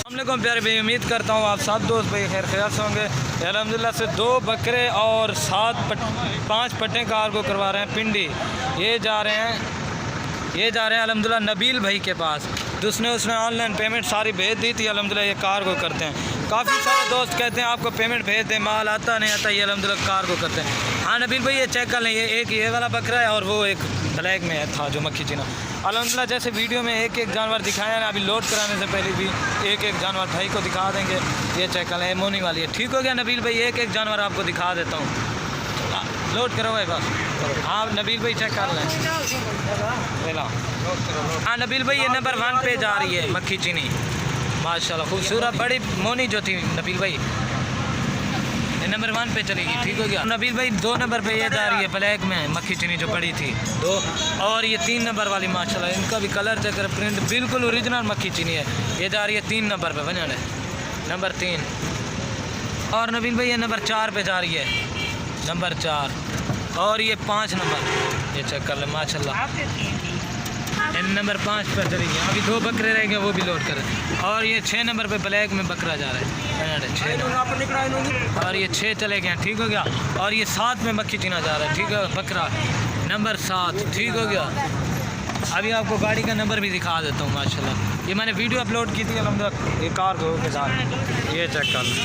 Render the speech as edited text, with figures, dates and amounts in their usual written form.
अस्सलामुअलैकुम प्यारे भाई, उम्मीद करता हूँ आप सब दोस्त भाई खैर ख्याल से होंगे। अल्हम्दुलिल्लाह से 2 बकरे और 5 पट्टे कार को करवा रहे हैं पिंडी। ये जा रहे हैं अल्हम्दुलिल्लाह नबील भाई के पास। उसने ऑनलाइन पेमेंट सारी भेज दी थी। अल्हम्दुलिल्लाह ये कार को करते हैं। काफ़ी सारे दोस्त कहते हैं आपको पेमेंट भेज दें, माल आता नहीं आता। ये अल्हम्दुलिल्लाह कार को करते हैं। हाँ नबील भाई ये चेक कर लें, ये एक ये वाला बकरा है और वो एक ब्लैक में था जो मक्खी चीना। अल्हम्दुलिल्लाह जैसे वीडियो में एक जानवर दिखाया ना, अभी लोड कराने से पहले भी एक जानवर भाई को दिखा देंगे। ये चेक कर लें, मोनी वाली है। ठीक हो गया नबील भाई, एक जानवर आपको दिखा देता हूँ। लोड करो भाई बस। हाँ नबील भाई चेक कर लें। हाँ नबील भाई ये नंबर 1 पे जा रही है मक्खी चीनी, माशाल्लाह खूबसूरत बड़ी मोनी जो थी नबील भाई, ये नंबर 1 पे चलेगी। ठीक हो गया नबील भाई। 2 नंबर पे ये जा रही है ब्लैक में मक्खी चीनी जो बड़ी थी 2, और ये 3 नंबर वाली माशाल्लाह इनका भी कलर चेक, प्रिंट बिल्कुल ओरिजिनल मक्खी चीनी है। ये जा रही है 3 नंबर पे, बना नंबर 3। और नबील भाई ये नंबर 4 पे जा रही है, नंबर 4। और ये 5 नंबर, ये चेक कर ले माशाल्लाह नंबर 5 पर चलेगी। अभी 2 बकरे रह गए, वो भी लोड करें। और ये 6 नंबर पे ब्लैक में बकरा जा रहा है 6। और ये 6 चले गए। ठीक हो गया। और ये 7 में मक्खी चीना जा रहा है। ठीक है बकरा नंबर 7। ठीक हो गया। अभी आपको गाड़ी का नंबर भी दिखा देता हूँ माशाल्लाह। ये मैंने वीडियो अपलोड की थी अल्हम्दुलिल्लाह ये कार को के साथ। ये चेक कर लो।